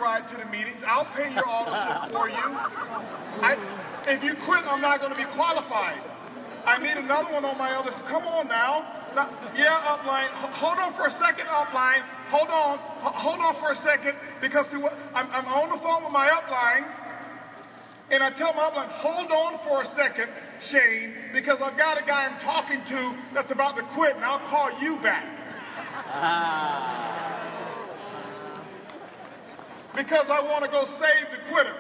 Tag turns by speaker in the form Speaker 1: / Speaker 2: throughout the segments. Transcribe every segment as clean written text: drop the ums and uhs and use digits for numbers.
Speaker 1: ride to the meetings. I'll pay your auto-ship for you. If you quit, I'm not going to be qualified. I need another one on my other. Come on now. Yeah, upline. Hold on for a second, upline. Hold on for a second, because see what? I'm on the phone with my upline, and I tell my upline, hold on for a second, Shane, because I've got a guy I'm talking to that's about to quit, and I'll call you back. Because I want to go save the quitter.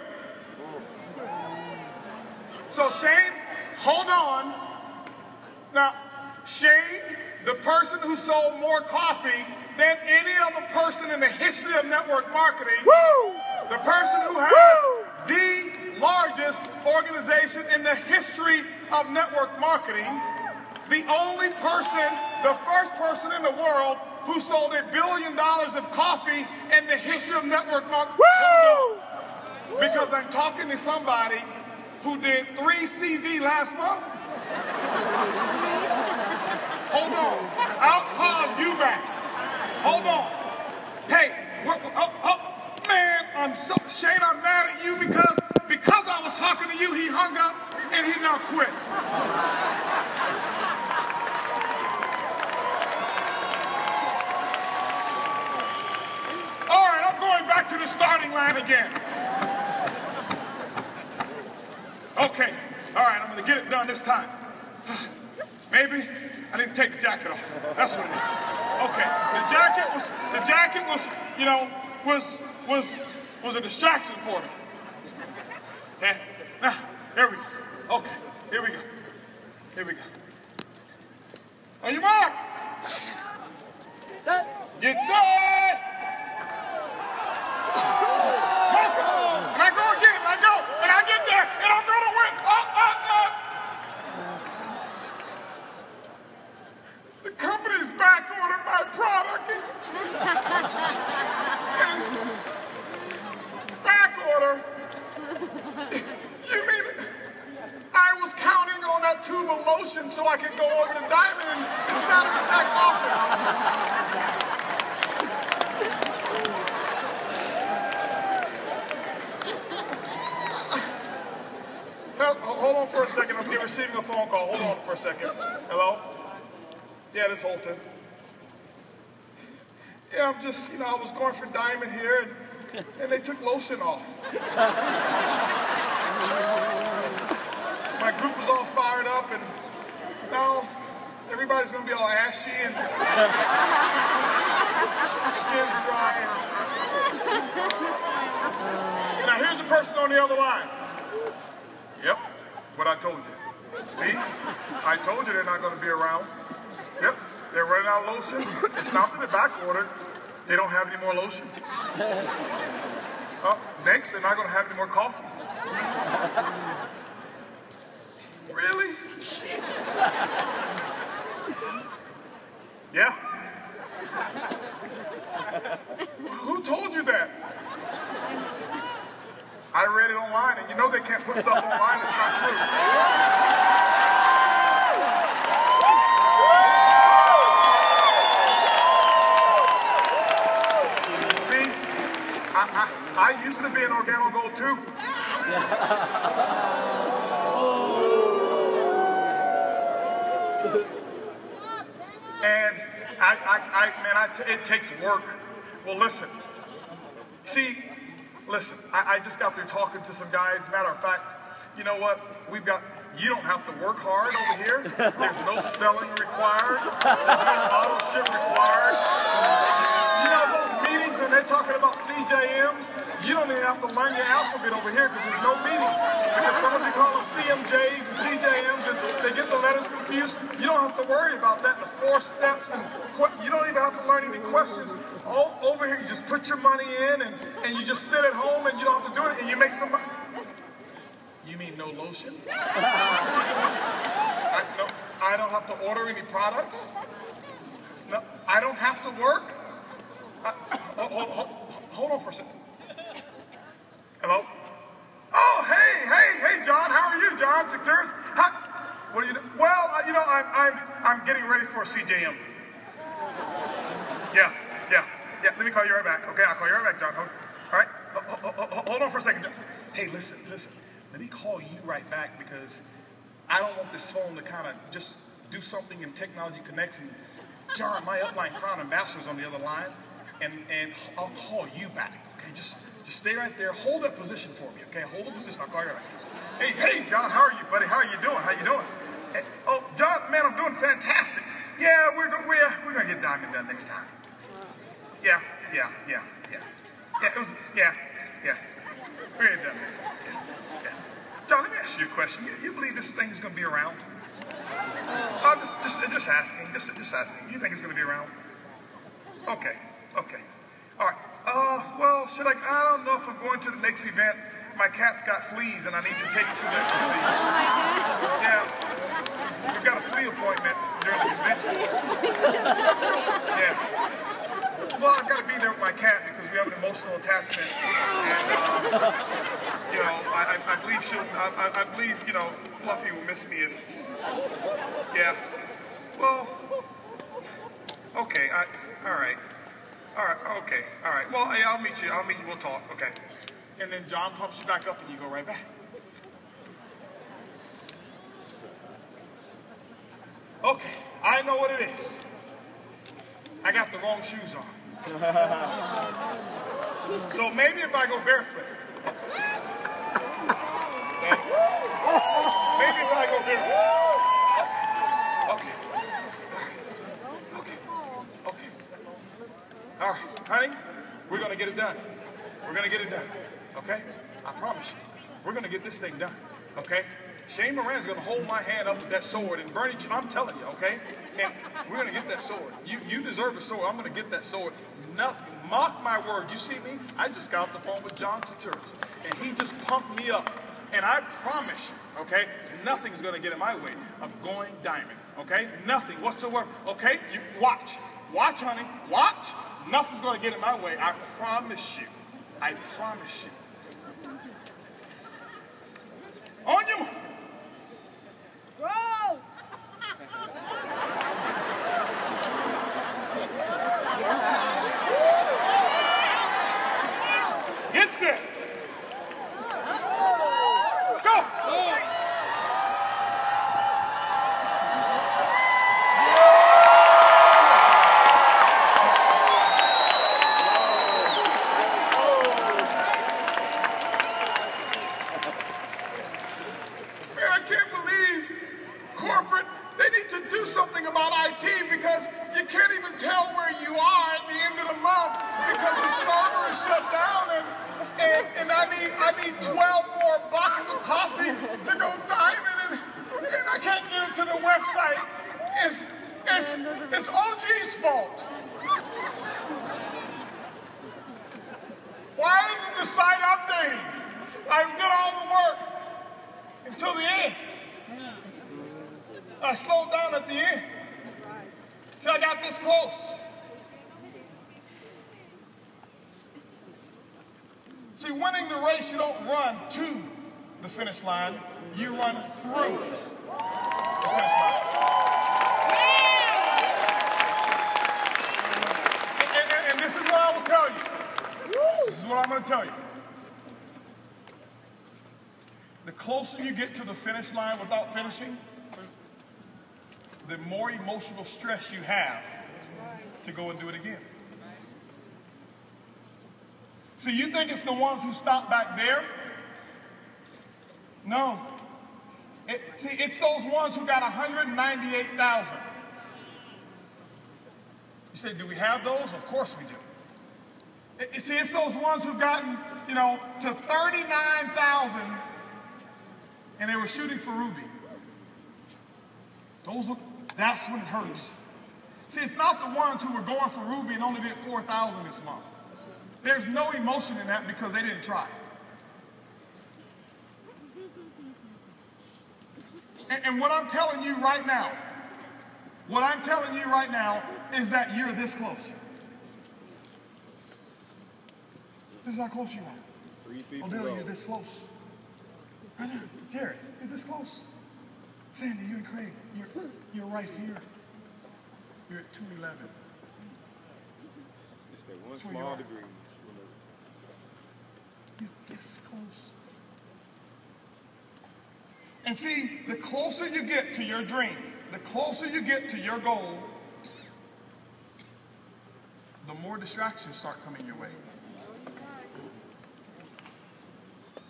Speaker 1: So Shane, hold on. Now, Shane, the person who sold more coffee than any other person in the history of network marketing, the person who has the largest organization in the history of network marketing, the only person, the first person in the world who sold $1 billion of coffee in the history of network marketing. Because I'm talking to somebody who did 3 CV last month. Hold on. I'll call you back. Hold on. Hey, man, Shane, I'm mad at you because I was talking to you, he hung up and he now quit. All right, I'm going back to the starting line again. Okay, all right, I'm going to get it done this time. Maybe I need to take the jacket off. That's what it is. Okay, the jacket was, you know, was a distraction for me. Okay, now, here we go. Okay, here we go. Here we go. On your mark. Set. Get set. And I go again, and I go, and I get there, and I'm going to win. The company's back ordered my product. And back order? You mean I was counting on that tube of lotion so I could go over to Diamond and start in the back office? Hold on for a second. I'm receiving a phone call. Hold on for a second. Hello? Yeah, this is Holton. Yeah, I'm just, you know, I was going for Diamond here, and they took lotion off. My group was all fired up, and now everybody's going to be all ashy and skin's dry. And now here's the person on the other line. Yep, what I told you. See? I told you they're not going to be around. Yep, they're running out of lotion. It's not that they're back ordered. They don't have any more lotion. Next, they're not going to have any more coffee. Really? Yeah. Who told you that? I read it online, and you know they can't put stuff online that's not true. See, I used to be an Organo Gold too. And it takes work. Well, listen. See, listen, I just got through talking to some guys. Matter of fact, you know what? You don't have to work hard over here. There's no selling required. There's no auto ship required. You know those meetings when they're talking about CJMs? You don't even have to learn your alphabet over here because there's no meetings. Because some of you call them CMJs and CJMs and they get the letters confused. You don't have to worry about that. The 4 steps, and you don't even have to learn any questions. All over here, you just put your money in and you just sit at home and you don't have to do it and you make some money. You mean no lotion? I don't have to order any products? No, I don't have to work? Hold on for a second. Hello? Oh, hey, John. How are you, John? Sectors? What are you doing? Well, you know, I'm getting ready for a CJM. Yeah. Let me call you right back. Okay, I'll call you right back, John. All right. hold on for a second. Hey, listen. Let me call you right back because I don't want this phone to kind of just do something and technology connects. And John, my upline Crown Ambassador's on the other line, and I'll call you back. Okay, just stay right there. Hold that position for me. Okay, hold the position. I'll call you back. Hey, John, how are you, buddy? How are you doing? Hey, oh, John, man, I'm doing fantastic. Yeah, we're gonna get diamond done next time. Yeah. We're gonna get done next time. Yeah. John, let me ask you a question. You believe this thing's gonna be around? Just asking. Just asking. You think it's gonna be around? Okay. All right. Well, I don't know if I'm going to the next event. My cat's got fleas and I need to take it to the Yeah. We've got a flea appointment during the convention. Yeah. Well, I've got to be there with my cat because we have an emotional attachment. And, I believe, Fluffy will miss me if, yeah. Well, okay, all right. Well, hey, I'll meet you, we'll talk, okay. And then John pumps you back up and you go right back. Okay, I know what it is. I got the wrong shoes on. So maybe if I go barefoot. Okay. Maybe if I go barefoot. Okay. All right, honey, we're going to get it done. Okay? I promise you. We're going to get this thing done. Okay? Shane Moran's going to hold my hand up with that sword, and Bernie, I'm telling you, okay? And we're going to get that sword. You deserve a sword. I'm going to get that sword. Mark my word. You see me? I just got off the phone with John Turturus, and he just pumped me up. And I promise you, okay, nothing's going to get in my way of going diamond. Okay? Nothing whatsoever. Okay? You watch. Watch, honey. Watch. Nothing's going to get in my way. I promise you. On your mark.
Speaker 2: Go!
Speaker 1: Get set. Go. About IT because you can't even tell where you are at the end of the month because the server is shut down and I need 12 more boxes of coffee to go diamond and I can't get into the website. It's OG's fault. Why isn't the site updating? I did all the work until the end. I slowed down at the end. So I got this close. See, winning the race, you don't run to the finish line, you run through the finish line. And this is what I will tell you. This is what I'm going to tell you. The closer you get to the finish line without finishing, the more emotional stress you have to go and do it again. So you think it's the ones who stop back there? No. It's those ones who got 198,000. You say, do we have those? Of course we do. See, it's those ones who've gotten, to 39,000 and they were shooting for Ruby. That's when it hurts. See, it's not the ones who were going for Ruby and only did 4,000 this month. There's no emotion in that because they didn't try. And what I'm telling you right now, is that you're this close. This is how close you are.
Speaker 3: 3 feet from
Speaker 1: Odell, you're this close. Right now, Jared, you're this close. Sandy, you and Craig, you're right here. You're at 211.
Speaker 3: It's that one small degree.
Speaker 1: And see, the closer you get to your dream, the closer you get to your goal, the more distractions start coming your way.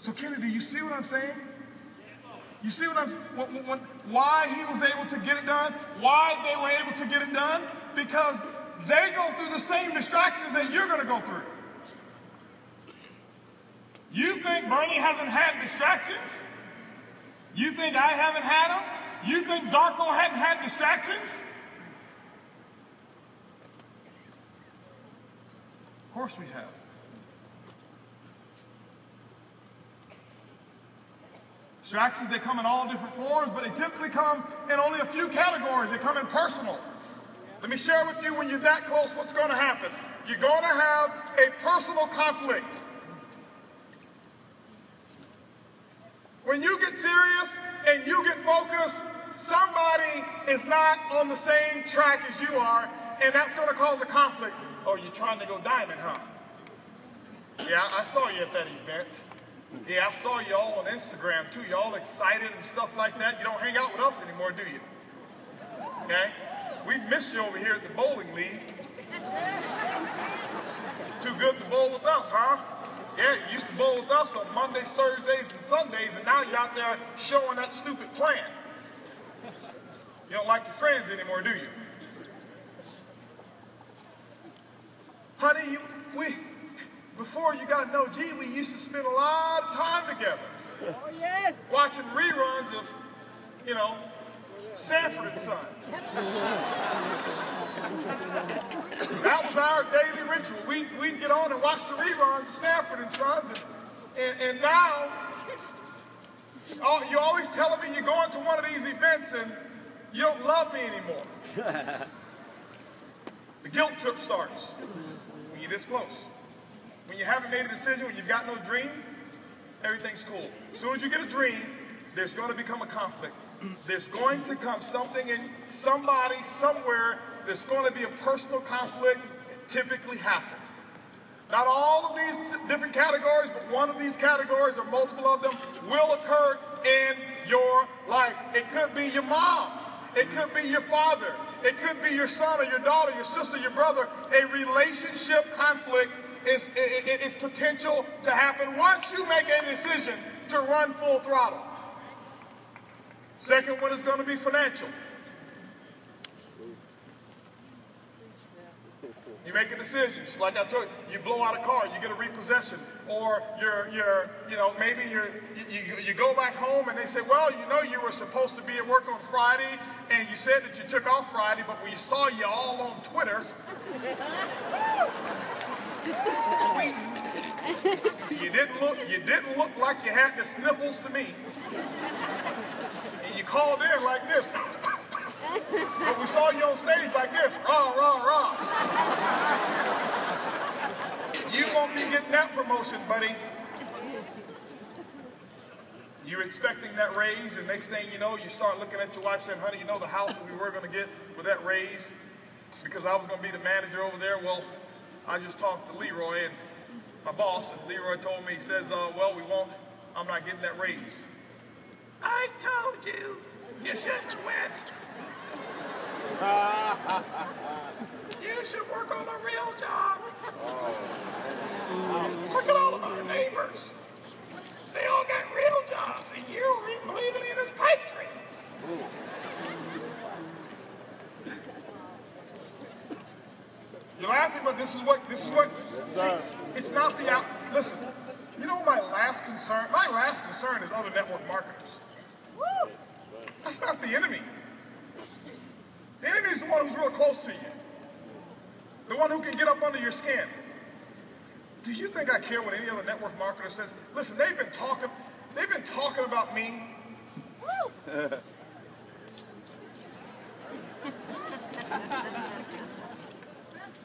Speaker 1: So Kennedy, you see what I'm saying? You see what why he was able to get it done? Why they were able to get it done? Because they go through the same distractions that you're going to go through. You think Bernie hasn't had distractions? You think I haven't had them? You think Zarko hadn't had distractions? Of course we have. Distractions, they come in all different forms, but they typically come in only a few categories. They come in personal. Let me share with you, when you're that close, what's going to happen. You're going to have a personal conflict. When you get serious and you get focused, somebody is not on the same track as you are, and that's going to cause a conflict. Oh, you're trying to go diamond, huh? Yeah, I saw you at that event. Yeah, I saw you all on Instagram, too. You're all excited and stuff like that. You don't hang out with us anymore, do you? Okay? We missed you over here at the bowling league. Too good to bowl with us, huh? Yeah, you used to bowl with us on Mondays, Thursdays, and Sundays, and now you're out there showing that stupid plan. You don't like your friends anymore, do you? Honey, before you got no G, we used to spend a lot of time together. Oh, yes. Watching reruns of, Sanford and Sons. That was our daily ritual. We'd get on and watch the reruns of Sanford and Sons, and now, you're always telling me you're going to one of these events and you don't love me anymore. The guilt trip starts when you're this close. When you haven't made a decision, when you've got no dream, everything's cool. As soon as you get a dream, there's going to become a conflict. There's going to come something in somebody, somewhere, there's going to be a personal conflict. It typically happens. Not all of these different categories, but one of these categories, or multiple of them, will occur in your life. It could be your mom. It could be your father. It could be your son or your daughter, your sister, your brother. A relationship conflict is potential to happen once you make a decision to run full throttle. Second one is going to be financial. You make a decision, just like I told you, you blow out a car, you get a repossession, or maybe you go back home and they say, well, you were supposed to be at work on Friday, and you said that you took off Friday, but we saw you all on Twitter tweeting. You didn't look like you had the sniffles to me, and you called in like this. But we saw you on stage like this, rah, rah, rah. You won't be getting that promotion, buddy. You're expecting that raise, and next thing you know, you start looking at your wife saying, honey, the house that we were going to get with that raise, because I was going to be the manager over there, well, I just talked to Leroy, and my boss, and Leroy told me, he says, well, I'm not getting that raise. I told you, you shouldn't quit. You should work on a real job. Look at all of our neighbors. They all got real jobs, and you're believing in this pipe dream. You're laughing, but this is what, it's not the out. Listen, my last concern? My last concern is other network marketers. That's not the enemy. The enemy is the one who's real close to you. The one who can get up under your skin. Do you think I care what any other network marketer says? Listen, they've been talking about me.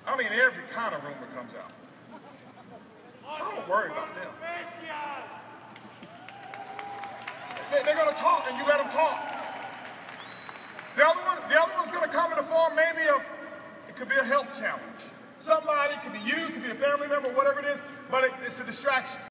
Speaker 1: I mean, every kind of rumor comes out. I don't worry about them. They're going to talk, and you let them talk. The other one's going to come in the form maybe of, it could be a health challenge. Somebody, it could be you, it could be a family member, whatever it is, but it's a distraction.